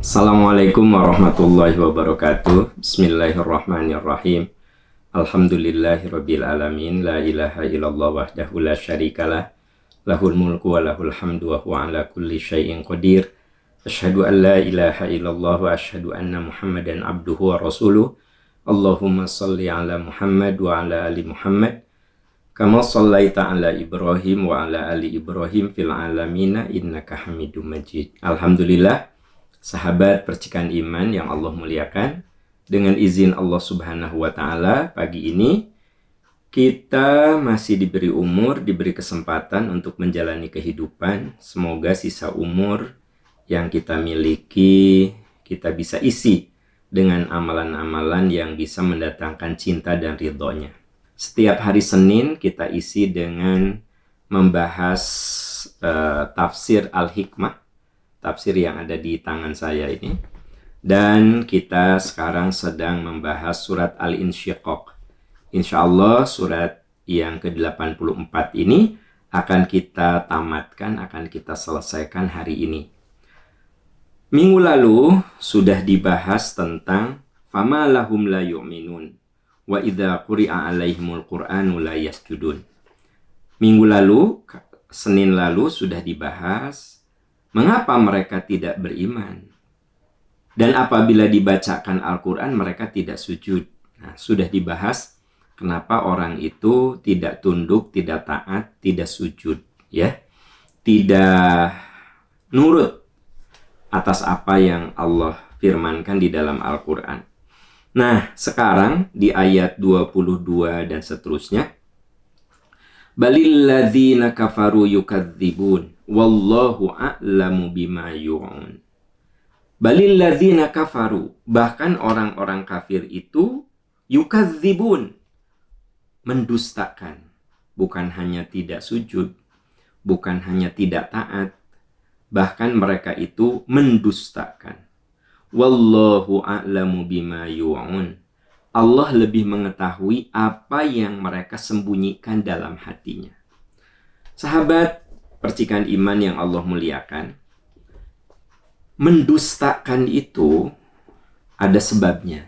Assalamualaikum warahmatullahi wabarakatuh. Bismillahirrahmanirrahim. Alhamdulillahirabbil alamin. La ilaha illallah wahdahu la syarikalah. Lahul mulku wa lahul hamdu wa huwa ala kulli syai'in qadir. Asyhadu an la ilaha illallah wa asyhadu anna Muhammadan abduhu wa rasuluh. Allahumma shalli ala Muhammad wa ala ali Muhammad. Kama shallaita ala Ibrahim wa ala ali Ibrahim fil alamina innaka Hamidum Majid. Alhamdulillah. Sahabat percikan iman yang Allah muliakan, dengan izin Allah Subhanahu wa Ta'ala, pagi ini kita masih diberi umur, diberi kesempatan untuk menjalani kehidupan. Semoga sisa umur yang kita miliki kita bisa isi dengan amalan-amalan yang bisa mendatangkan cinta dan ridhonya. Setiap hari Senin kita isi dengan membahas tafsir Al-Hikmah, tafsir yang ada di tangan saya ini. Dan kita sekarang sedang membahas surat Al-Insyiqaq. Insya Allah surat yang ke-84 ini akan kita tamatkan, akan kita selesaikan hari ini. Minggu lalu sudah dibahas tentang fama lahum la yu'minun wa idza quri'a alaihimul qur'anu la yasjudun. Minggu lalu, Senin lalu sudah dibahas mengapa mereka tidak beriman? Dan apabila dibacakan Al-Quran mereka tidak sujud. Nah, sudah dibahas kenapa orang itu tidak tunduk, tidak taat, tidak sujud, ya. Tidak nurut atas apa yang Allah firmankan di dalam Al-Quran. Nah, sekarang di ayat 22 dan seterusnya, balil ladzina kafaru yukadzibun wallahu a'lamu bima yu'un. Balil ladzina kafaru, bahkan orang-orang kafir itu yukadzibun, mendustakan. Bukan hanya tidak sujud, bukan hanya tidak taat, bahkan mereka itu mendustakan. Wallahu a'lamu bima yu'un. Allah lebih mengetahui apa yang mereka sembunyikan dalam hatinya. Sahabat percikan iman yang Allah muliakan, mendustakan itu ada sebabnya,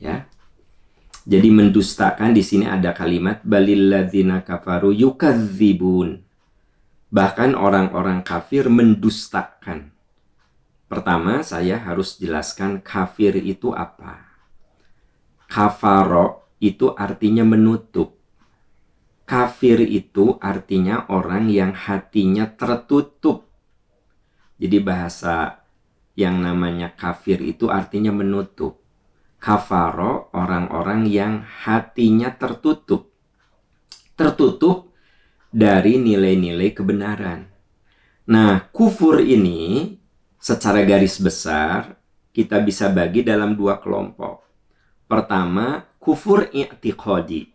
ya. Jadi mendustakan di sini ada kalimat balil ladzina kafaru yukadzibun. Bahkan orang-orang kafir mendustakan. Pertama, saya harus jelaskan kafir itu apa. Kafaro itu artinya menutup. Kafir itu artinya orang yang hatinya tertutup. Jadi bahasa yang namanya kafir itu artinya menutup. Kafaro, orang-orang yang hatinya tertutup. Tertutup dari nilai-nilai kebenaran. Nah, kufur ini secara garis besar kita bisa bagi dalam dua kelompok. Pertama, kufur i'tiqadi.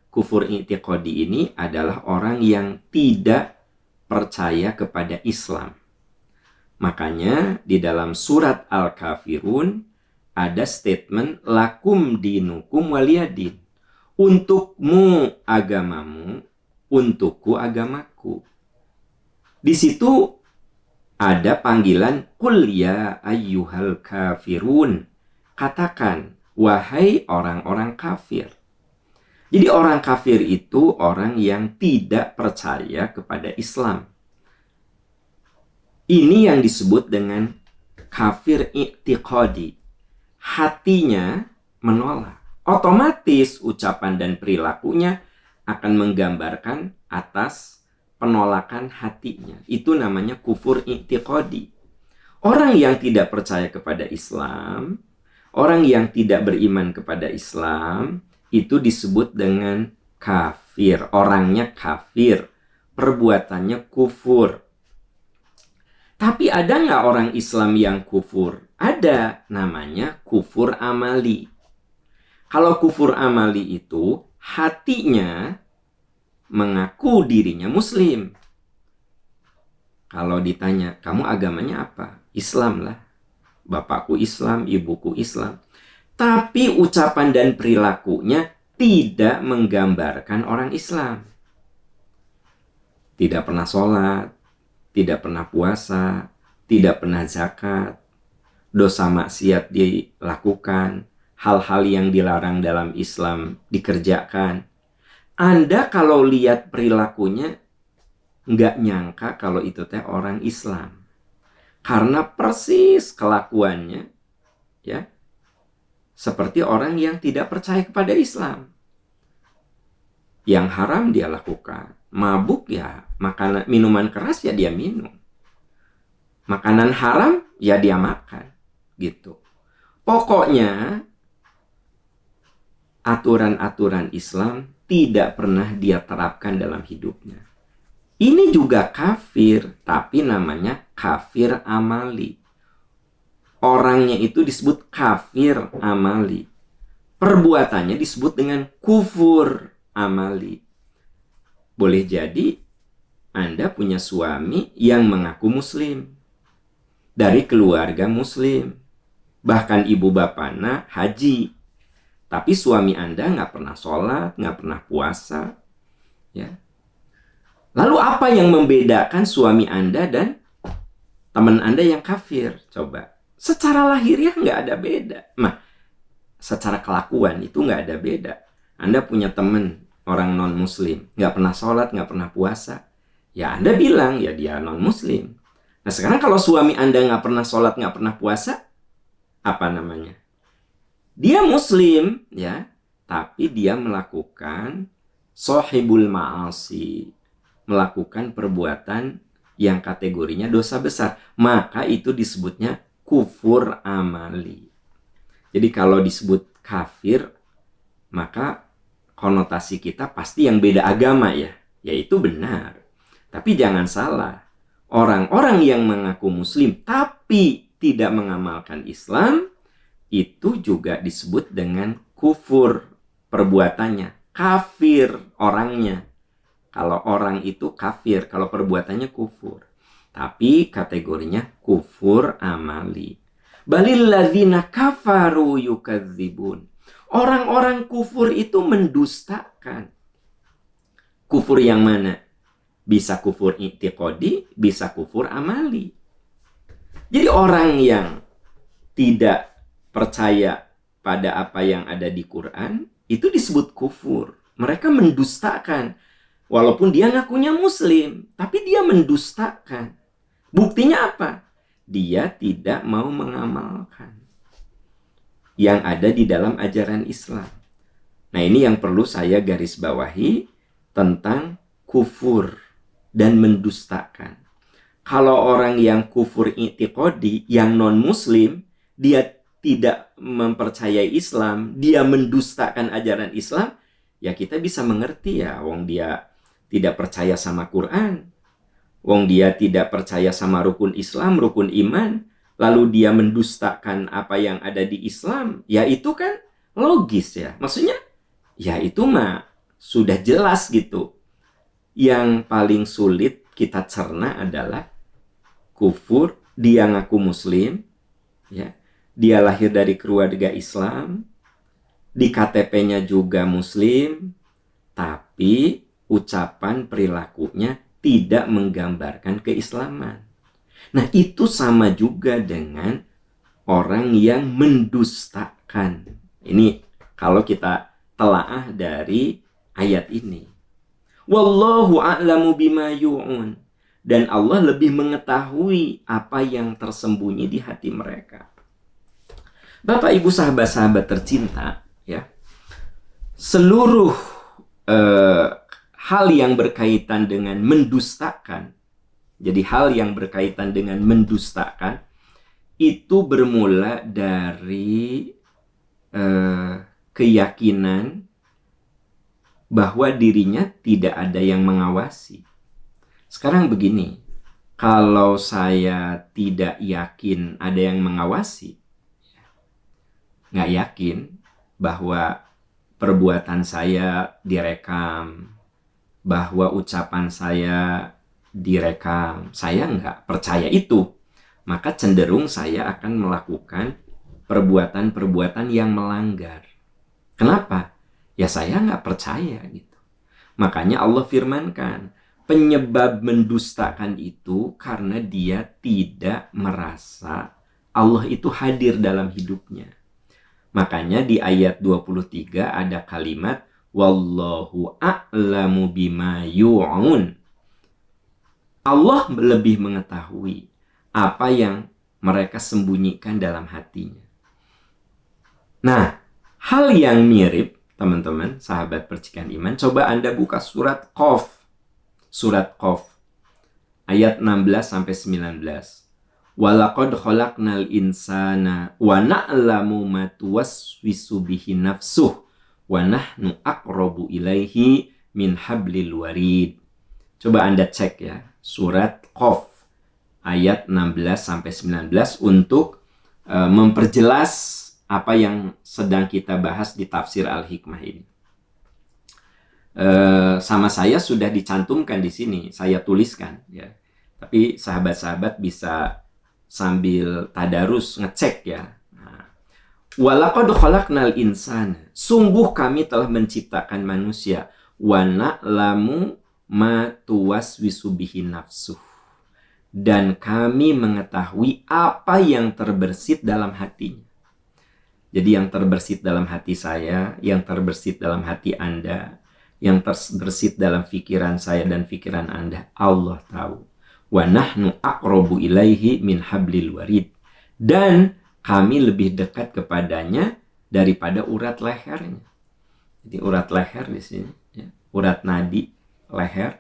Kufur i'tiqadi ini adalah orang yang tidak percaya kepada Islam. Makanya di dalam surat Al-Kafirun ada statement lakum dinukum waliyadin. Untukmu agamamu, untukku agamaku. Di situ ada panggilan qul ya ayyuhal kafirun. Katakan, wahai orang-orang kafir. Jadi orang kafir itu orang yang tidak percaya kepada Islam. Ini yang disebut dengan kafir i'tiqadi. Hatinya menolak. Otomatis ucapan dan perilakunya akan menggambarkan atas penolakan hatinya. Itu namanya kufur i'tiqadi. Orang yang tidak percaya kepada Islam, orang yang tidak beriman kepada Islam, itu disebut dengan kafir. Orangnya kafir, perbuatannya kufur. Tapi ada nggak orang Islam yang kufur? Ada, namanya kufur amali. Kalau kufur amali itu hatinya mengaku dirinya Muslim. Kalau ditanya, kamu agamanya apa? Islam lah. Bapakku Islam, ibuku Islam. Tapi ucapan dan perilakunya tidak menggambarkan orang Islam. Tidak pernah sholat, tidak pernah puasa, tidak pernah zakat. dosa maksiat dilakukan, hal-hal yang dilarang dalam Islam dikerjakan. Anda kalau lihat perilakunya, nggak nyangka kalau itu teh orang Islam. Karena persis kelakuannya, ya, seperti orang yang tidak percaya kepada Islam. Yang haram dia lakukan. Mabuk ya, makanan, minuman keras ya dia minum. Makanan haram ya dia makan. Gitu. Pokoknya aturan-aturan Islam tidak pernah dia terapkan dalam hidupnya. Ini juga kafir, tapi namanya kafir amali. Orangnya itu disebut kafir amali. Perbuatannya disebut dengan kufur amali. Boleh jadi Anda punya suami yang mengaku muslim, dari keluarga muslim, bahkan ibu bapaknya haji, tapi suami Anda nggak pernah sholat, nggak pernah puasa, ya. Lalu apa yang membedakan suami Anda dan teman Anda yang kafir? Coba. Secara lahiriah nggak ada beda. Nah, secara kelakuan itu nggak ada beda. Anda punya teman orang non-muslim, nggak pernah sholat, nggak pernah puasa. Ya Anda bilang, ya dia non-muslim. Nah sekarang kalau suami Anda nggak pernah sholat, nggak pernah puasa, apa namanya? Dia muslim, ya, tapi dia melakukan sohibul ma'asi, melakukan perbuatan yang kategorinya dosa besar. Maka itu disebutnya kufur amali. Jadi kalau disebut kafir, maka konotasi kita pasti yang beda agama ya. Yaitu benar. Tapi jangan salah. Orang-orang yang mengaku muslim tapi tidak mengamalkan Islam, itu juga disebut dengan kufur perbuatannya. Kafir orangnya. Kalau orang itu kafir, kalau perbuatannya kufur. Tapi kategorinya kufur amali. Balilladzina kafaru yukadzibun. Orang-orang kufur itu mendustakan. Kufur yang mana? Bisa kufur i'tiqadi, bisa kufur amali. Jadi orang yang tidak percaya pada apa yang ada di Quran, itu disebut kufur. Mereka mendustakan. Walaupun dia ngakunya muslim, tapi dia mendustakan. Buktinya apa? Dia tidak mau mengamalkan yang ada di dalam ajaran Islam. Nah ini yang perlu saya garis bawahi tentang kufur dan mendustakan. Kalau orang yang kufur i'tiqadi, yang non-muslim, dia tidak mempercayai Islam, dia mendustakan ajaran Islam, ya kita bisa mengerti ya, wong dia tidak percaya sama Quran, wong dia tidak percaya sama rukun Islam, rukun iman, lalu dia mendustakan apa yang ada di Islam, ya itu kan logis ya. Maksudnya, ya itu mah sudah jelas gitu. Yang paling sulit kita cerna adalah kufur, dia ngaku muslim, ya, dia lahir dari keluarga Islam, di KTP-nya juga muslim, tapi ucapan perilakunya tidak menggambarkan keislaman. Nah itu sama juga dengan orang yang mendustakan. Ini kalau kita telaah dari ayat ini. Wallahu a'lamu bima yu'un. Dan Allah lebih mengetahui apa yang tersembunyi di hati mereka. Bapak ibu sahabat-sahabat tercinta, ya, seluruh hal yang berkaitan dengan mendustakan, jadi hal yang berkaitan dengan mendustakan itu bermula dari keyakinan bahwa dirinya tidak ada yang mengawasi. Sekarang begini, kalau saya tidak yakin ada yang mengawasi, nggak yakin bahwa perbuatan saya direkam, bahwa ucapan saya direkam, saya nggak percaya itu, maka cenderung saya akan melakukan perbuatan-perbuatan yang melanggar. Kenapa? Ya saya nggak percaya gitu. Makanya Allah firmankan, penyebab mendustakan itu karena dia tidak merasa Allah itu hadir dalam hidupnya. Makanya di ayat 23 ada kalimat wallahu a'lamu bima yu'un. Allah lebih mengetahui apa yang mereka sembunyikan dalam hatinya. Nah, hal yang mirip, teman-teman, sahabat percikan iman, coba Anda buka surat Qaf. Surat Qaf ayat 16 sampai 19. Walaqad khalaqnal insana wa na'lamu ma tuwaswisu bihi nafsuh wa nahnu aqrabu ilaihi min hablil warid. Coba Anda cek ya, surat Qaf ayat 16 sampai 19 untuk memperjelas apa yang sedang kita bahas di tafsir Al-Hikmah ini. Sama saya sudah dicantumkan di sini, saya tuliskan ya. Tapi sahabat-sahabat bisa sambil tadarus ngecek ya. Walaqad khalaqnal insana, sungguh kami telah menciptakan manusia, wa na'lamu ma tuwaswisu bihi nafsuh, dan kami mengetahui apa yang terbersit dalam hatinya. Jadi yang terbersit dalam hati saya, yang terbersit dalam hati Anda, yang terbersit dalam pikiran saya dan pikiran Anda, Allah tahu. Wa nahnu aqrabu ilaihi min hablil warid, dan kami lebih dekat kepadanya daripada urat lehernya. Jadi urat leher di sini ya, urat nadi leher.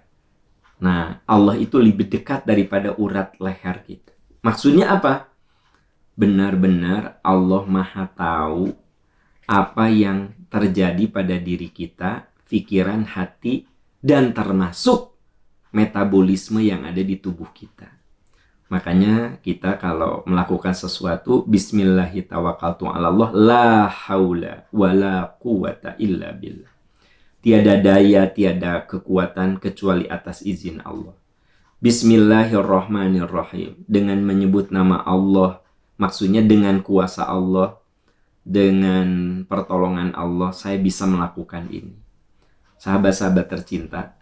Nah, Allah itu lebih dekat daripada urat leher kita. Maksudnya apa? Benar-benar Allah Maha tahu apa yang terjadi pada diri kita, pikiran, hati, dan termasuk metabolisme yang ada di tubuh kita. Makanya kita kalau melakukan sesuatu, bismillahirrahmanirrahim, la haula wa la quwata illa billah. Tiada daya, tiada kekuatan kecuali atas izin Allah. Bismillahirrahmanirrahim, dengan menyebut nama Allah, maksudnya dengan kuasa Allah, dengan pertolongan Allah, saya bisa melakukan ini. Sahabat-sahabat tercinta,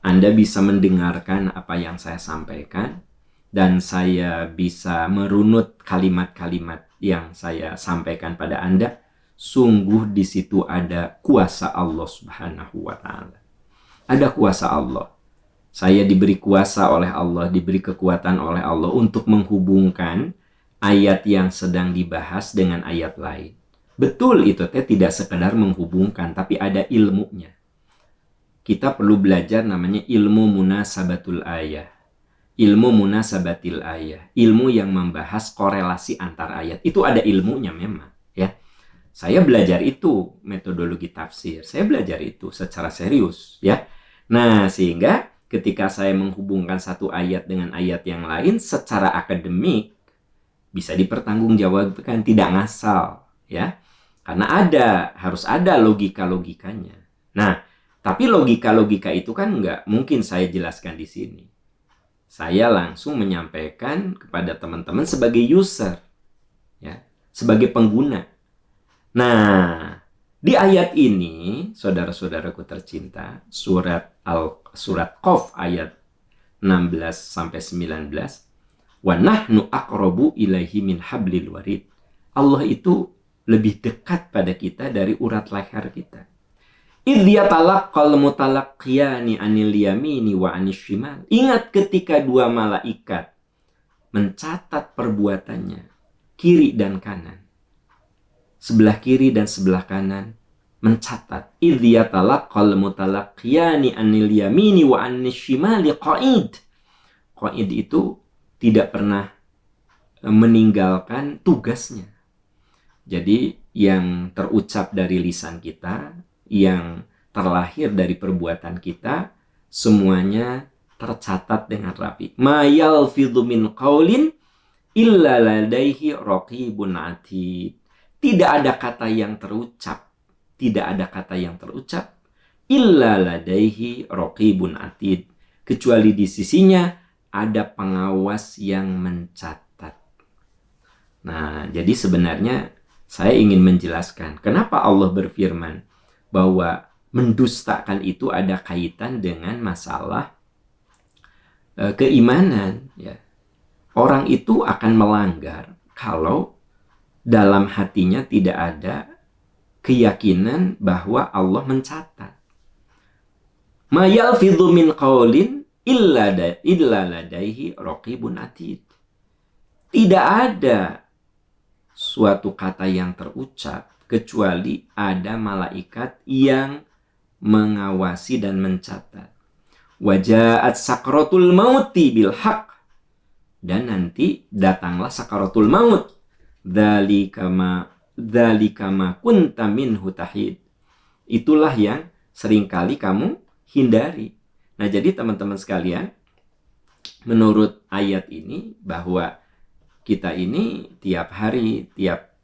Anda bisa mendengarkan apa yang saya sampaikan, dan saya bisa merunut kalimat-kalimat yang saya sampaikan pada Anda. Sungguh di situ ada kuasa Allah Subhanahu wa Ta'ala. Ada kuasa Allah. Saya diberi kuasa oleh Allah, diberi kekuatan oleh Allah untuk menghubungkan ayat yang sedang dibahas dengan ayat lain. Betul, itu tidak sekedar menghubungkan, tapi ada ilmunya. Kita perlu belajar namanya ilmu munasabatul ayah. Ilmu munasabatil ayah. Ilmu yang membahas korelasi antar ayat. Itu ada ilmunya memang. Ya. Saya belajar itu, metodologi tafsir. Saya belajar itu secara serius. Ya. Nah, sehingga ketika saya menghubungkan satu ayat dengan ayat yang lain, secara akademik, bisa dipertanggungjawabkan, tidak ngasal. Ya. Karena harus ada logika-logikanya. Nah, tapi logika-logika itu kan nggak mungkin saya jelaskan di sini. Saya langsung menyampaikan kepada teman-teman sebagai user, ya, sebagai pengguna. Nah, di ayat ini, saudara-saudaraku tercinta, surat Qaf ayat 16 sampai 19, wa nahnu aqrabu ilaihi min hablil warid. Allah itu lebih dekat pada kita dari urat leher kita. Idh yatalaqqal mutalaqqiyani anil yamini wa anis shimal. Ingat ketika dua malaikat mencatat perbuatannya, kiri dan kanan. Sebelah kiri dan sebelah kanan mencatat. Idh yatalaqqal mutalaqqiyani anil yamini wa anis shimali qa'id. Qa'id itu tidak pernah meninggalkan tugasnya. Jadi yang terucap dari lisan kita, yang terlahir dari perbuatan kita, semuanya tercatat dengan rapi. Ma yalfidhu min qaulin illa ladaihi raqibun atid. Tidak ada kata yang terucap, illa ladaihi raqibun atid, kecuali di sisinya ada pengawas yang mencatat. Nah, jadi sebenarnya saya ingin menjelaskan kenapa Allah berfirman bahwa mendustakan itu ada kaitan dengan masalah keimanan. Ya. Orang itu akan melanggar kalau dalam hatinya tidak ada keyakinan bahwa Allah mencatat. Ma yalfidhu min qaulin illa ladaihi raqibun atid. Tidak ada suatu kata yang terucap kecuali ada malaikat yang mengawasi dan mencatat. Waja'at sakratul mauti bil haq. Dan nanti datanglah sakaratul maut. Dzalika ma kunta minhu tahid. Itulah yang seringkali kamu hindari. Nah, jadi teman-teman sekalian, menurut ayat ini bahwa kita ini tiap hari, tiap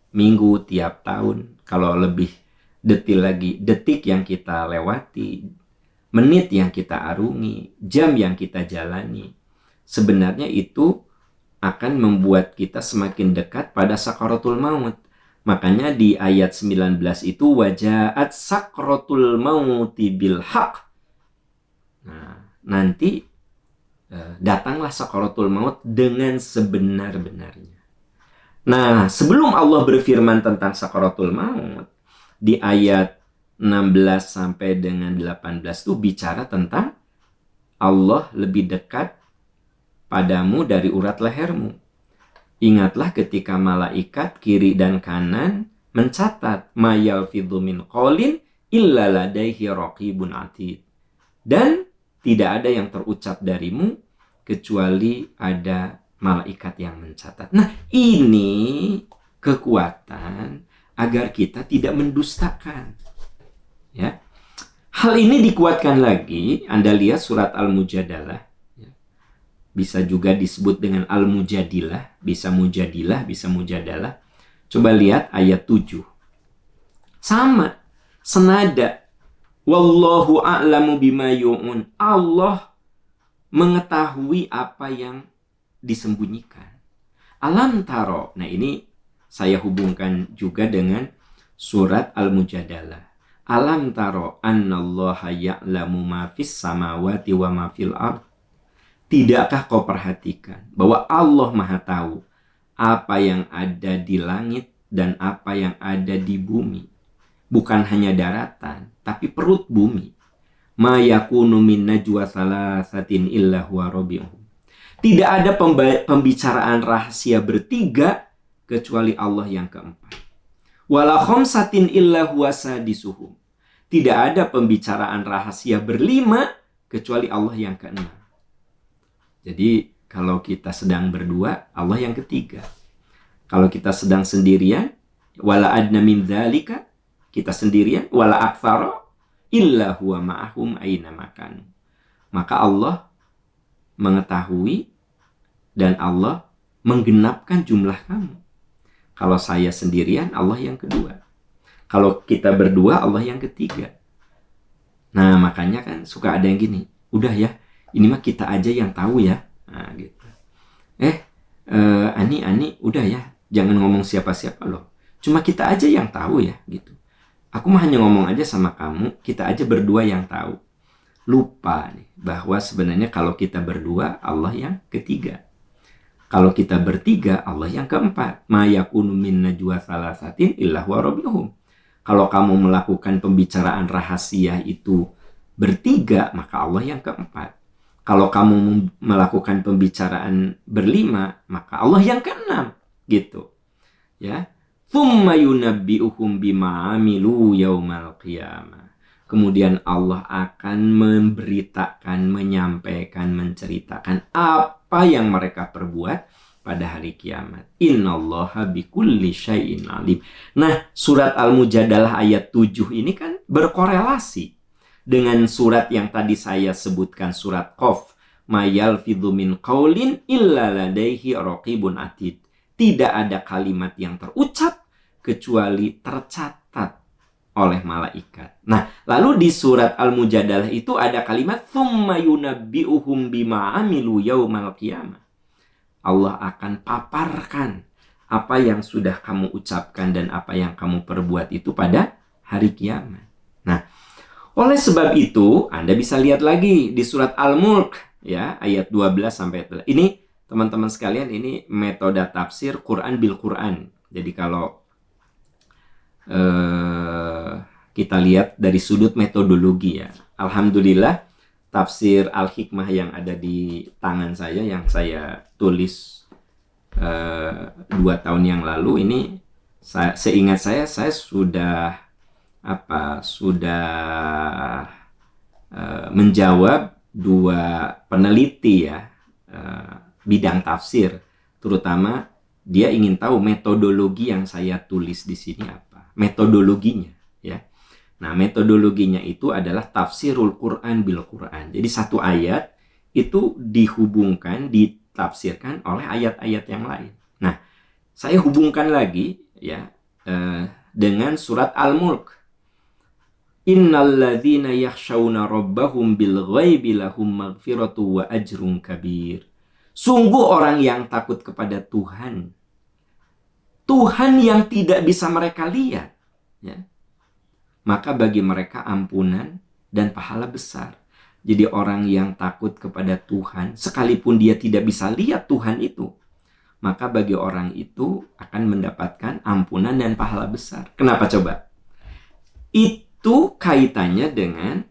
minggu, tiap tahun, kalau lebih detil lagi, detik yang kita lewati, menit yang kita arungi, jam yang kita jalani, sebenarnya itu akan membuat kita semakin dekat pada sakaratul maut. Makanya di ayat 19 itu waja'at sakratul mauti bil haq. Nah, nanti datanglah sakaratul maut dengan sebenar-benarnya. Nah, sebelum Allah berfirman tentang sakaratul maut, di ayat 16 sampai dengan 18 itu bicara tentang Allah lebih dekat padamu dari urat lehermu. Ingatlah ketika malaikat kiri dan kanan mencatat ma yalfidhu min qaulin illa ladaihi raqibun atid. Dan tidak ada yang terucap darimu kecuali ada malaikat yang mencatat. Nah, ini kekuatan agar kita tidak mendustakan. Ya. Hal ini dikuatkan lagi, Anda lihat surat Al-Mujadalah. Bisa juga disebut dengan Al-Mujadilah, bisa Mujadilah, bisa Mujadalah. Coba lihat ayat 7. Sama, senada. Wallahu a'lamu bima yu'un. Allah mengetahui apa yang disembunyikan. Alam taro. Nah, ini saya hubungkan juga dengan surat Al-Mujadalah. Alam taro annallaha ya'lamu ma fis samawati wa ma fil ard. Tidakkah kau perhatikan bahwa Allah Maha tahu apa yang ada di langit dan apa yang ada di bumi? Bukan hanya daratan, tapi perut bumi. Ma yakunu min najwa salasatin illa huwa rabi'uhum. Tidak ada pembicaraan rahasia bertiga kecuali Allah yang keempat. Wala khamsatin illa huwa sadisuhum. Tidak ada pembicaraan rahasia berlima kecuali Allah yang keenam. Jadi kalau kita sedang berdua, Allah yang ketiga. Kalau kita sedang sendirian, wala adna min dzalika, kita sendirian, wala aktsara illa huwa ma'ahum aina makan. Maka Allah mengetahui dan Allah menggenapkan jumlah kamu. Kalau saya sendirian, Allah yang kedua. Kalau kita berdua, Allah yang ketiga. Nah, makanya kan suka ada yang gini, udah ya, ini mah kita aja yang tahu ya. Nah, gitu. Ani, udah ya, jangan ngomong siapa-siapa loh. Cuma kita aja yang tahu ya, gitu. Aku mah hanya ngomong aja sama kamu, kita aja berdua yang tahu. Lupa nih, bahwa sebenarnya kalau kita berdua, Allah yang ketiga. Kalau kita bertiga, Allah yang keempat. Ma yakunu min najwa salasatin illa huwa rabi'uhum. Kalau kamu melakukan pembicaraan rahasia itu bertiga, maka Allah yang keempat. Kalau kamu melakukan pembicaraan berlima, maka Allah yang keenam, gitu. Ya. Tsumma yunabbi'uhum bima 'amilu yaumal qiyamah. Kemudian Allah akan memberitakan, menyampaikan, menceritakan apa yang mereka perbuat pada hari kiamat. Innallaha bikulli syai'in alim. Nah, surat Al-Mujadalah ayat 7 ini kan berkorelasi dengan surat yang tadi saya sebutkan, surat Qaf. Ma yalfidhu min qaulin illa ladaihi raqibun atid. Tidak ada kalimat yang terucap kecuali tercatat oleh malaikat. Nah, lalu di surat Al-Mujadalah itu ada kalimat tsumma yunabbi'uhum bima 'amilu yaumal qiyamah. Allah akan paparkan apa yang sudah kamu ucapkan dan apa yang kamu perbuat itu pada hari kiamat. Nah, oleh sebab itu, Anda bisa lihat lagi di surat Al-Mulk, ya, ayat 12 sampai 13. Ini teman-teman sekalian, ini metode tafsir Quran bil Quran. Jadi kalau kita lihat dari sudut metodologi ya, alhamdulillah tafsir Al-Hikmah yang ada di tangan saya, yang saya tulis 2 tahun yang lalu ini, seingat saya sudah menjawab 2 peneliti ya, bidang tafsir, terutama dia ingin tahu metodologi yang saya tulis di sini apa, metodologinya ya. Nah, metodologinya itu adalah tafsirul Quran bil Quran. Jadi satu ayat itu dihubungkan, ditafsirkan oleh ayat-ayat yang lain. Nah, saya hubungkan lagi ya dengan surat Al-Mulk. Innalladzina yakhshawna rabbahum bil ghaibi lahum maghfiratu wa ajrun kabir. Sungguh orang yang takut kepada Tuhan, Tuhan yang tidak bisa mereka lihat ya, maka bagi mereka ampunan dan pahala besar. Jadi orang yang takut kepada Tuhan, sekalipun dia tidak bisa lihat Tuhan itu, maka bagi orang itu akan mendapatkan ampunan dan pahala besar. Kenapa coba? Itu kaitannya dengan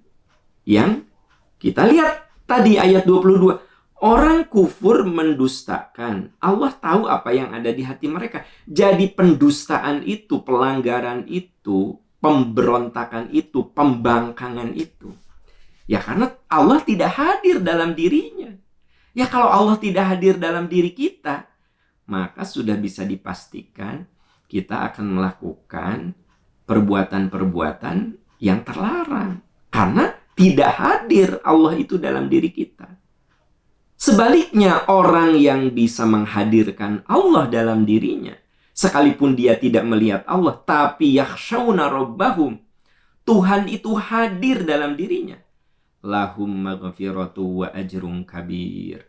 yang kita lihat tadi ayat 22. Orang kufur mendustakan. Allah tahu apa yang ada di hati mereka. Jadi pendustaan itu, pelanggaran itu, pemberontakan itu, pembangkangan itu, ya karena Allah tidak hadir dalam dirinya. Ya kalau Allah tidak hadir dalam diri kita, maka sudah bisa dipastikan kita akan melakukan perbuatan-perbuatan yang terlarang. Karena tidak hadir Allah itu dalam diri kita. Sebaliknya, orang yang bisa menghadirkan Allah dalam dirinya, sekalipun dia tidak melihat Allah, tapi yakhshawna rabbahum, Tuhan itu hadir dalam dirinya, lahum maghfiratu wa ajrun kabir.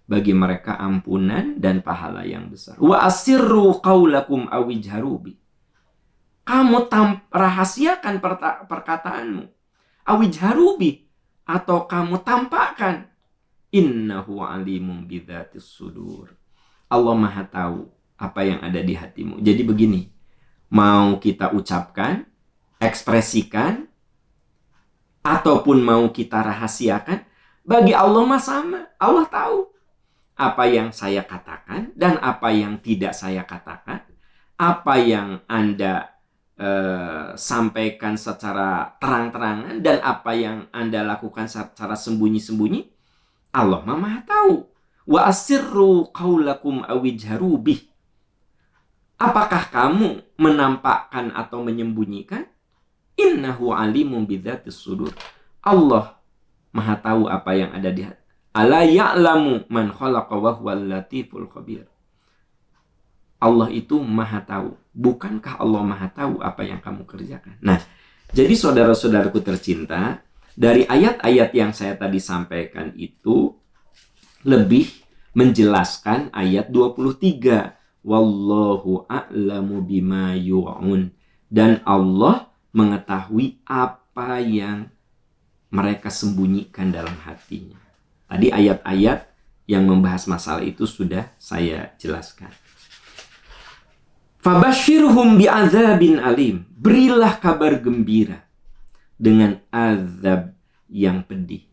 Bagi mereka ampunan dan pahala yang besar. Wa asirru qaulakum awijharubi. Kamu rahasiakan perkataanmu. Awijharubi, atau kamu tampakkan. Innahu alimun bidzatis sudur. Allah Maha tahu apa yang ada di hatimu. Jadi begini, mau kita ucapkan, ekspresikan, ataupun mau kita rahasiakan, bagi Allah mah sama. Allah tahu apa yang saya katakan dan apa yang tidak saya katakan, apa yang Anda sampaikan secara terang-terangan dan apa yang Anda lakukan secara sembunyi-sembunyi. Allah Maha tahu. Wa asirru qaulakum awijharu bih. Apakah kamu menampakkan atau menyembunyikan? Innahu alimun bidzatis sudur. Allah Maha tahu apa yang ada di hati. Ala ya'lamu man khalaqa wa huwal latiful khabir. Allah itu Maha tahu. Bukankah Allah Maha tahu apa yang kamu kerjakan? Nah, jadi saudara-saudaraku tercinta, dari ayat-ayat yang saya tadi sampaikan itu lebih menjelaskan ayat 23. Wallahu a'lamu bima yu'un. Dan Allah mengetahui apa yang mereka sembunyikan dalam hatinya. Tadi ayat-ayat yang membahas masalah itu sudah saya jelaskan. Fabashirhum bi'adzabin alim. Berilah kabar gembira dengan azab yang pedih.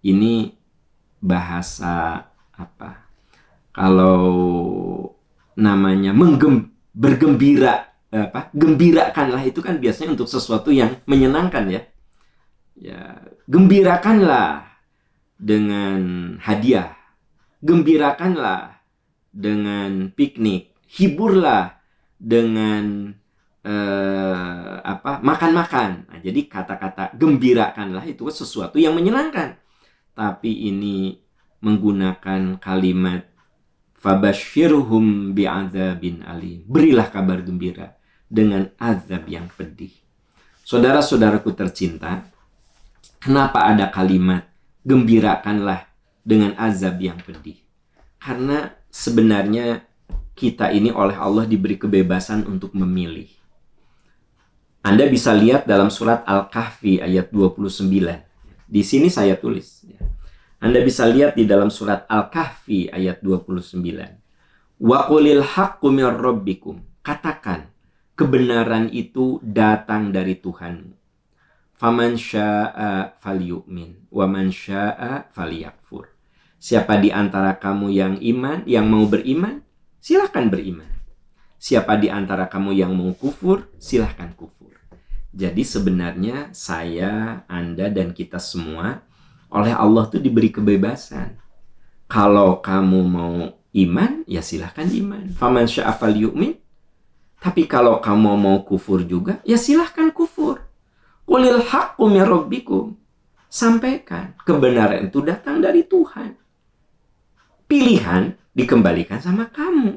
Ini bahasa apa? Kalau namanya bergembira, gembirakanlah itu kan biasanya untuk sesuatu yang menyenangkan ya. Ya, gembirakanlah dengan hadiah. Gembirakanlah dengan piknik. Hiburlah dengan makan-makan. Nah, jadi kata-kata gembirakanlah itu sesuatu yang menyenangkan. Tapi ini menggunakan kalimat fabashirhum bi'adzabin alim. Berilah kabar gembira dengan azab yang pedih. Saudara-saudaraku tercinta, kenapa ada kalimat gembirakanlah dengan azab yang pedih? Karena sebenarnya kita ini oleh Allah diberi kebebasan untuk memilih. Anda bisa lihat dalam surat Al-Kahfi ayat 29. Di sini saya tulis. Anda bisa lihat di dalam surat Al-Kahfi ayat 29. Wa qulil haqqu mir rabbikum. Katakan, kebenaran itu datang dari Tuhanmu. Faman syaa falyu'min wa man syaa falyakfur. Siapa di antara kamu yang iman, yang mau beriman, silakan beriman. Siapa di antara kamu yang mau kufur, silakan kufur. Jadi sebenarnya saya, Anda, dan kita semua oleh Allah tuh diberi kebebasan. Kalau kamu mau iman, ya silahkan iman. Faman syaa falyu'min. Tapi kalau kamu mau kufur juga, ya silahkan kufur. Qulil haqqu mir rabbikum. Sampaikan, kebenaran itu datang dari Tuhan. Pilihan dikembalikan sama kamu.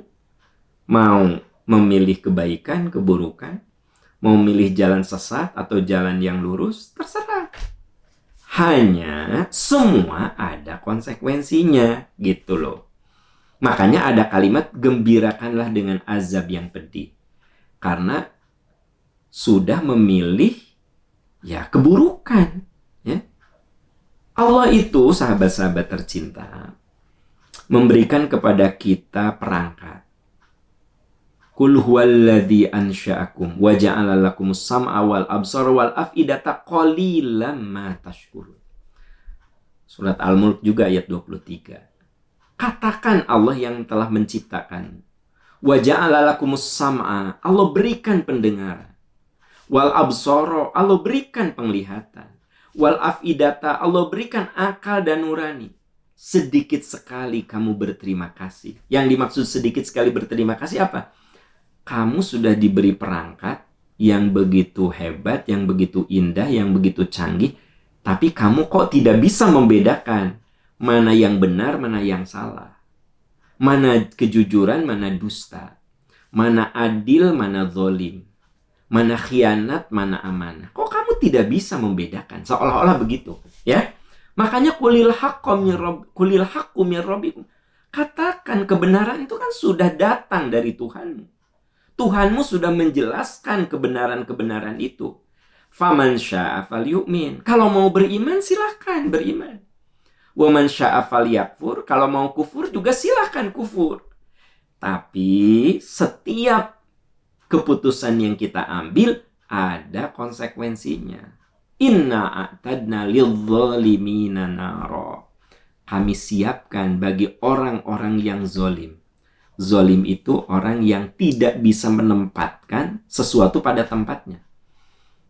Mau memilih kebaikan, keburukan, mau memilih jalan sesat atau jalan yang lurus, terserah. Hanya semua ada konsekuensinya, gitu loh. Makanya ada kalimat, gembirakanlah dengan azab yang pedih. Karena sudah memilih ya keburukan. Ya. Allah itu, sahabat-sahabat tercinta, memberikan kepada kita perangkat. Qul huwallazi ansha'akum wa ja'ala lakumus sam'a wal absara wal af'idata qalilan ma tashkurun. Surat Al-Mulk juga ayat 23. Katakan Allah yang telah menciptakan. Wa ja'ala lakumus sam'a, Allah berikan pendengaran. Wal absara, Allah berikan penglihatan. Wal af'idata, Allah berikan akal dan nurani. Sedikit sekali kamu berterima kasih. Yang dimaksud sedikit sekali berterima kasih apa? Kamu sudah diberi perangkat yang begitu hebat, yang begitu indah, yang begitu canggih, tapi kamu kok tidak bisa membedakan mana yang benar, mana yang salah, mana kejujuran, mana dusta, mana adil, mana zalim, mana khianat, mana amanah. Kok kamu tidak bisa membedakan? Seolah-olah begitu, ya. Makanya qulil haqqu mir rabbikum. Katakan, kebenaran itu kan sudah datang dari Tuhanmu. Tuhanmu sudah menjelaskan kebenaran-kebenaran itu. Faman syaa falyu'min. Kalau mau beriman, silahkan beriman. Wa man syaa falyakfur. Kalau mau kufur juga silahkan kufur. Tapi setiap keputusan yang kita ambil ada konsekuensinya. Inna a'tadna lidh-dhalimina nara. Kami siapkan bagi orang-orang yang zalim. Zalim itu orang yang tidak bisa menempatkan sesuatu pada tempatnya.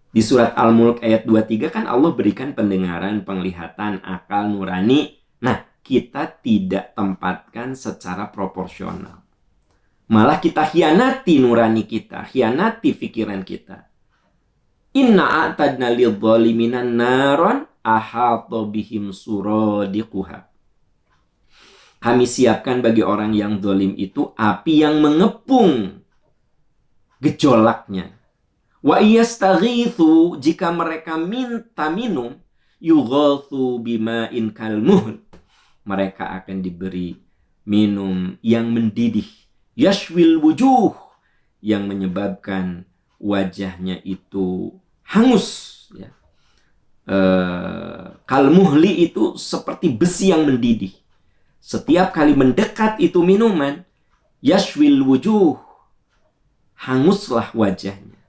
Di surat Al-Mulk ayat 23 kan Allah berikan pendengaran, penglihatan, akal, nurani. Nah, kita tidak tempatkan secara proporsional. Malah kita khianati nurani kita, khianati pikiran kita. Inna a'tadna lidh-dhalimina naron ahata bihim suradiquha. Kami siapkan bagi orang yang zalim itu api yang mengepung gejolaknya. Wa yastaghithu, jika mereka minta minum, yughathu bima'in kalmuhl. Mereka akan diberi minum yang mendidih. Yashwil wujuh, yang menyebabkan wajahnya itu hangus. Ya. Kalmuhli itu seperti besi yang mendidih. Setiap kali mendekat itu minuman, yashwil wujuh, hanguslah wajahnya.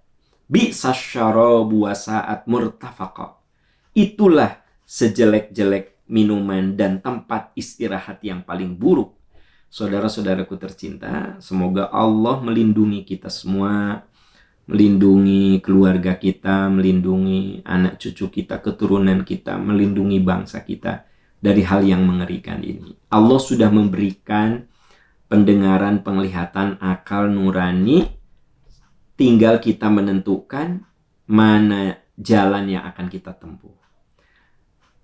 Bi'sas syarabu wa sa'at murtafaqa. Itulah sejelek-jelek minuman dan tempat istirahat yang paling buruk. Saudara-saudaraku tercinta, semoga Allah melindungi kita semua, melindungi keluarga kita, melindungi anak cucu kita, keturunan kita, melindungi bangsa kita dari hal yang mengerikan ini. Allah sudah memberikan pendengaran, penglihatan, akal, nurani. Tinggal kita menentukan mana jalan yang akan kita tempuh.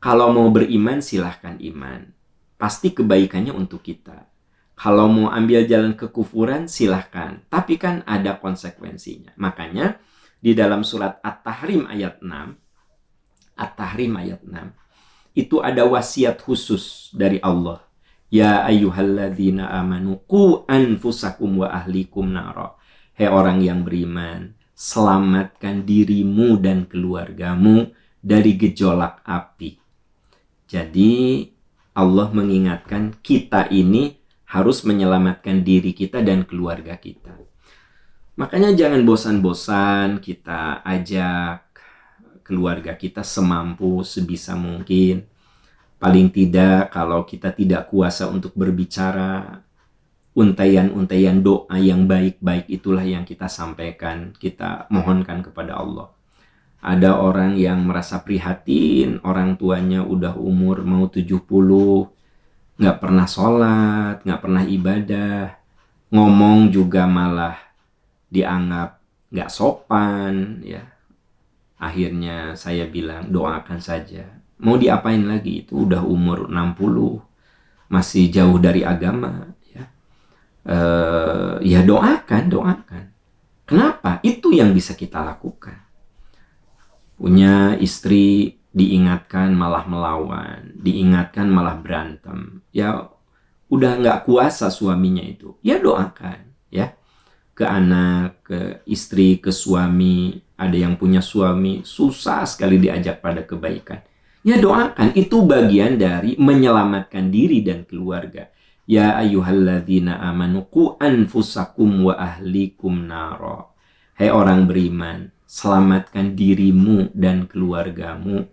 Kalau mau beriman, silahkan iman. Pasti kebaikannya untuk kita. Kalau mau ambil jalan kekufuran, silahkan. Tapi kan ada konsekuensinya. Makanya di dalam surat At-Tahrim ayat 6, At-Tahrim ayat 6, itu ada wasiat khusus dari Allah. Ya ayyuhalladzina amanu qu anfusakum wa ahlikum nara. Hei orang yang beriman, selamatkan dirimu dan keluargamu dari gejolak api. Jadi Allah mengingatkan kita ini harus menyelamatkan diri kita dan keluarga kita. Makanya jangan bosan-bosan kita ajak keluarga kita semampu, sebisa mungkin. Paling tidak kalau kita tidak kuasa untuk berbicara, untaian-untaian doa yang baik-baik itulah yang kita sampaikan, kita mohonkan kepada Allah. Ada orang yang merasa prihatin, orang tuanya udah umur mau 70, nggak pernah sholat, nggak pernah ibadah, ngomong juga malah dianggap nggak sopan, ya. Akhirnya saya bilang doakan saja. Mau diapain lagi, itu udah umur 60, masih jauh dari agama, ya. Ya doakan. Kenapa? Itu yang bisa kita lakukan. Punya istri diingatkan malah melawan, diingatkan malah berantem. Ya udah nggak kuasa suaminya itu. Ya doakan, ya. Ke anak, ke istri, ke suami. Ada yang punya suami susah sekali diajak pada kebaikan. Ya doakan, itu bagian dari menyelamatkan diri dan keluarga. Ya ayyuhalladzina amanu qu anfusakum wa ahlikum nara. Hai orang beriman, selamatkan dirimu dan keluargamu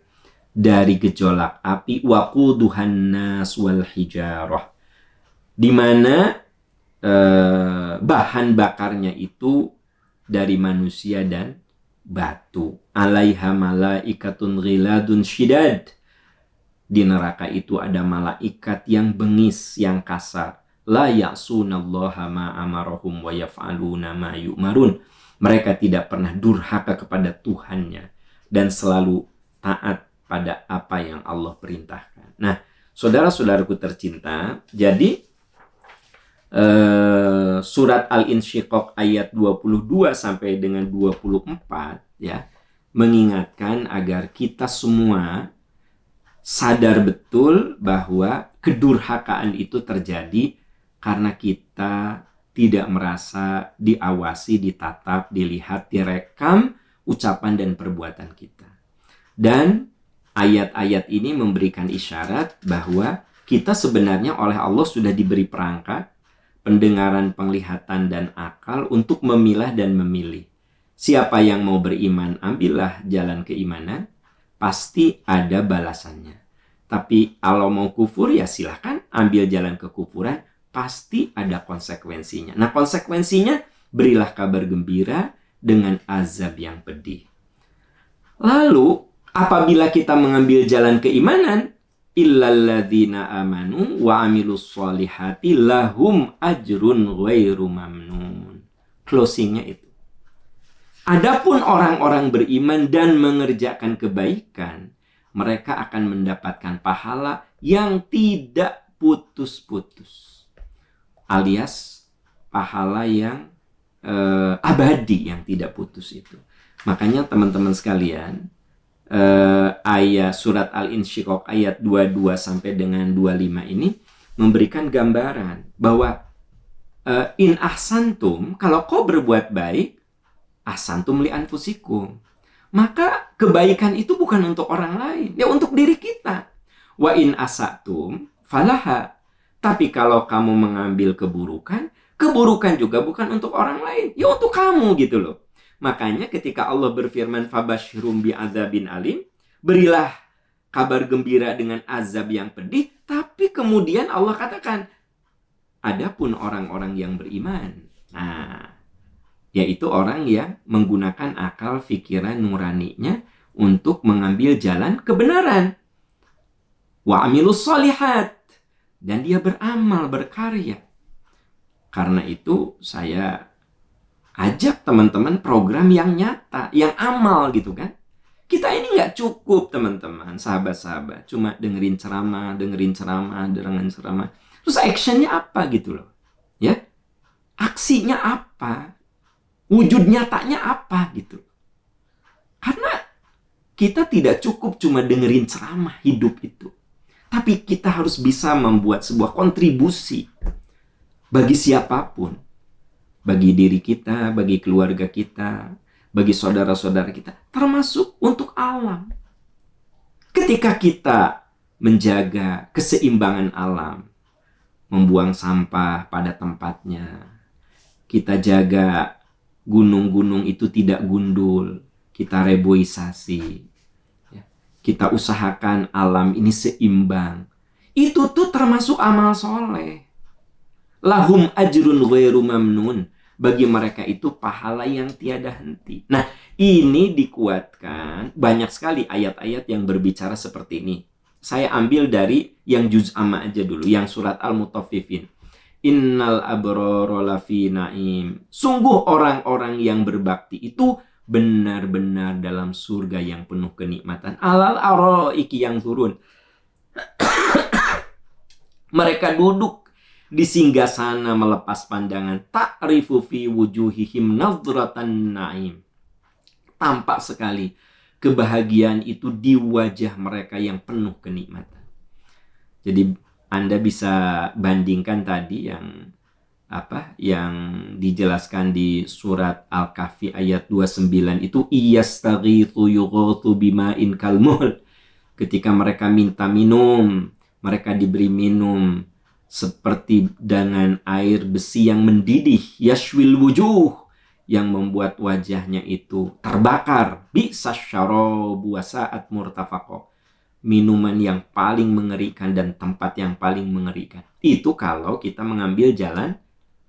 dari gejolak api waquduhan nas wal hijarah, di mana bahan bakarnya itu dari manusia dan batu. Alaiha malaikatun ghiladun syidad. Di neraka itu ada malaikat yang bengis, yang kasar. La ya'sunallaha ma amarahum wa yaf'aluna ma yu'marun. Mereka tidak pernah durhaka kepada Tuhannya dan selalu taat pada apa yang Allah perintahkan. Nah, saudara-saudaraku tercinta, jadi surat Al-Insyiqaq ayat 22 sampai dengan 24 ya, mengingatkan agar kita semua sadar betul bahwa kedurhakaan itu terjadi karena kita tidak merasa diawasi, ditatap, dilihat, direkam ucapan dan perbuatan kita. Dan ayat-ayat ini memberikan isyarat bahwa kita sebenarnya oleh Allah sudah diberi perangkat, pendengaran, penglihatan, dan akal untuk memilah dan memilih. Siapa yang mau beriman, ambillah jalan keimanan, pasti ada balasannya. Tapi kalau mau kufur, ya silahkan ambil jalan kekufuran, pasti ada konsekuensinya. Nah, konsekuensinya berilah kabar gembira dengan azab yang pedih. Lalu, apabila kita mengambil jalan keimanan, illalladzina amanu wa amilus solihati lahum ajrun ghairu mamnun. Closingnya itu. Adapun orang-orang beriman dan mengerjakan kebaikan, mereka akan mendapatkan pahala yang tidak putus-putus. Alias pahala yang abadi, yang tidak putus itu. Makanya teman-teman sekalian, ayat surat Al-Insyiqaq ayat 22 sampai dengan 25 ini memberikan gambaran bahwa in ahsantum, kalau kau berbuat baik, ahsantum li anfusikum, maka kebaikan itu bukan untuk orang lain, ya untuk diri kita. Wa in asatum falaha, tapi kalau kamu mengambil keburukan, keburukan juga bukan untuk orang lain, ya untuk kamu gitu loh. Makanya ketika Allah berfirman fabashirum bi'adzabin alim, berilah kabar gembira dengan azab yang pedih, tapi kemudian Allah katakan, adapun orang-orang yang beriman, nah, yaitu orang yang menggunakan akal, pikiran, nuraninya untuk mengambil jalan kebenaran. Wa amilus solihat, dan dia beramal, berkarya. Karena itu saya ajak teman-teman program yang nyata, yang amal gitu kan. Kita ini nggak cukup teman-teman, sahabat-sahabat, cuma dengerin ceramah. Terus actionnya apa gitu loh, ya? Aksinya apa? Wujud nyatanya apa gitu? Karena kita tidak cukup cuma dengerin ceramah hidup itu, tapi kita harus bisa membuat sebuah kontribusi bagi siapapun, bagi diri kita, bagi keluarga kita, bagi saudara-saudara kita, termasuk untuk alam. Ketika kita menjaga keseimbangan alam, membuang sampah pada tempatnya. Kita jaga gunung-gunung itu tidak gundul, kita reboisasi. Kita usahakan alam ini seimbang. Itu tuh termasuk amal soleh. Lahum ajrun ghairu mamnun. Bagi mereka itu pahala yang tiada henti. Nah, ini dikuatkan banyak sekali ayat-ayat yang berbicara seperti ini. Saya ambil dari yang juz amma aja dulu, yang surat Al-Mutaffifin. Innal abrara lafi naim. Sungguh orang-orang yang berbakti itu benar-benar dalam surga yang penuh kenikmatan. Alal araiki yang turun. Mereka duduk di singgasana melepas pandangan. Ta'rifu fi wujuhihim nadratan naim. Tampak sekali kebahagiaan itu di wajah mereka yang penuh kenikmatan. Jadi Anda bisa bandingkan tadi yang dijelaskan di surat Al-Kahfi ayat 29 itu iyastaghithu yughatu bima'in kalmul. Ketika mereka minta minum, mereka diberi minum seperti dengan air besi yang mendidih, yashwil wujuh, yang membuat wajahnya itu terbakar. Bi'sasyarabu wa sa'at murtafaqo. Minuman yang paling mengerikan dan tempat yang paling mengerikan. Itu kalau kita mengambil jalan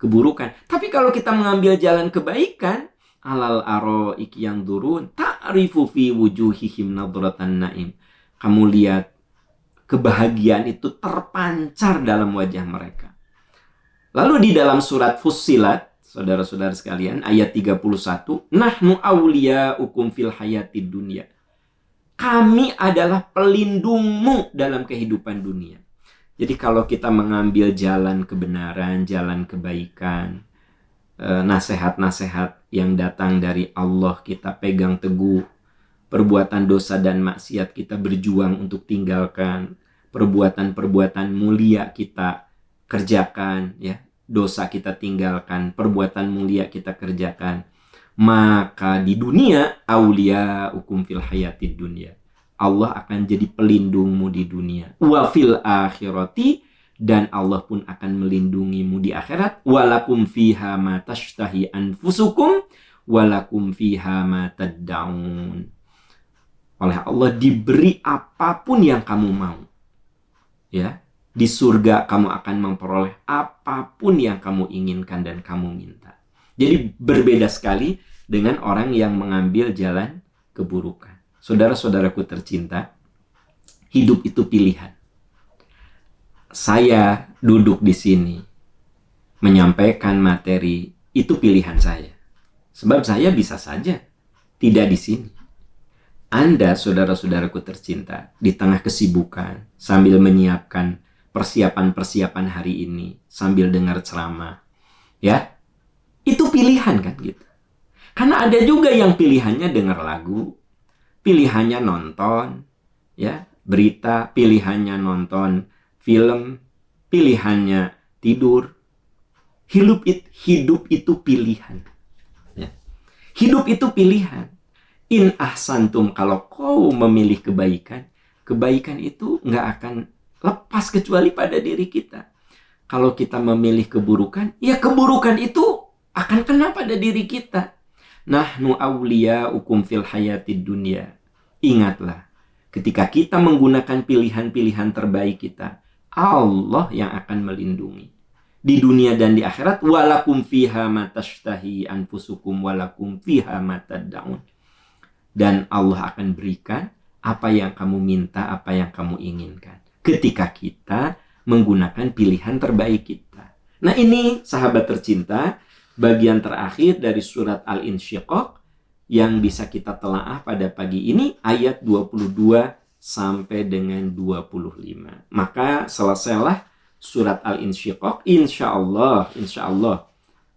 keburukan. Tapi kalau kita mengambil jalan kebaikan, alal araiki yang durun, ta'rifu fi wujuhihim nadratan naim. Kamu lihat kebahagiaan itu terpancar dalam wajah mereka. Lalu di dalam surat Fussilat, saudara-saudara sekalian, ayat 31, nahnu awliya'ukum fil hayatid dunya. Kami adalah pelindungmu dalam kehidupan dunia. Jadi kalau kita mengambil jalan kebenaran, jalan kebaikan, nasihat-nasihat yang datang dari Allah kita pegang teguh, perbuatan dosa dan maksiat kita berjuang untuk tinggalkan, perbuatan-perbuatan mulia kita kerjakan, ya, dosa kita tinggalkan, perbuatan mulia kita kerjakan. Maka di dunia, aulia ukum fil hayatid dunia. Allah akan jadi pelindungmu di dunia. Wa fil akhirati, dan Allah pun akan melindungimu di akhirat. Walakum fiha ma tashtahi anfusukum, walakum fiha ma tad'un. Oleh Allah diberi apapun yang kamu mau. Ya, di surga kamu akan memperoleh apapun yang kamu inginkan dan kamu minta. Jadi berbeda sekali dengan orang yang mengambil jalan keburukan. Saudara-saudaraku tercinta, hidup itu pilihan. Saya duduk di sini menyampaikan materi, itu pilihan saya. Sebab saya bisa saja tidak di sini. Anda, saudara-saudaraku tercinta, di tengah kesibukan, sambil menyiapkan persiapan-persiapan hari ini, sambil dengar ceramah, ya, itu pilihan kan gitu. Karena ada juga yang pilihannya dengar lagu, pilihannya nonton, ya, berita, pilihannya nonton film, pilihannya tidur. Hidup itu pilihan. Ya. Hidup itu pilihan. In ahsantum, kalau kau memilih kebaikan, kebaikan itu nggak akan lepas kecuali pada diri kita. Kalau kita memilih keburukan, ya keburukan itu akan kena pada diri kita. Nahnu awliya'ukum fil hayatid dunya. Ingatlah, ketika kita menggunakan pilihan-pilihan terbaik kita, Allah yang akan melindungi. Di dunia dan di akhirat, walakum fiha ma tashtahi anfusukum walakum fiha ma tad'un. Dan Allah akan berikan apa yang kamu minta, apa yang kamu inginkan. Ketika kita menggunakan pilihan terbaik kita. Nah ini sahabat tercinta, bagian terakhir dari surat Al-Insyiqaq yang bisa kita telaah pada pagi ini, ayat 22 sampai dengan 25. Maka selesailah surat Al-Insyiqaq. Insya Allah,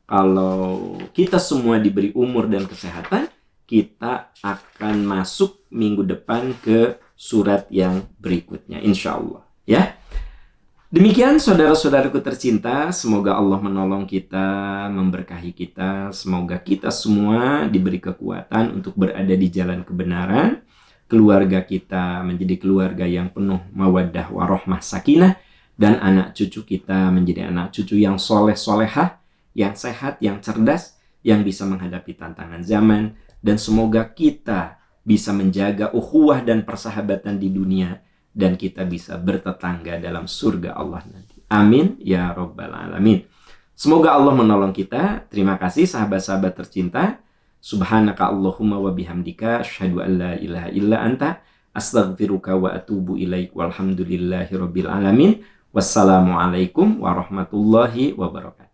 kalau kita semua diberi umur dan kesehatan, kita akan masuk minggu depan ke surat yang berikutnya, insya Allah. Ya, demikian saudara-saudaraku tercinta, semoga Allah menolong kita, memberkahi kita, semoga kita semua diberi kekuatan untuk berada di jalan kebenaran, keluarga kita menjadi keluarga yang penuh mawaddah warahmah sakinah, dan anak cucu kita menjadi anak cucu yang soleh solehah, yang sehat, yang cerdas, yang bisa menghadapi tantangan zaman. Dan semoga kita bisa menjaga ukhuwah dan persahabatan di dunia, dan kita bisa bertetangga dalam surga Allah nanti. Amin ya rabbal alamin. Semoga Allah menolong kita. Terima kasih sahabat-sahabat tercinta. Subhanaka Allahumma wa bihamdika asyhadu an la ilaha illa anta astaghfiruka wa atubu ilaik. Walhamdulillahi rabbil alamin. Wassalamualaikum warahmatullahi wabarakatuh.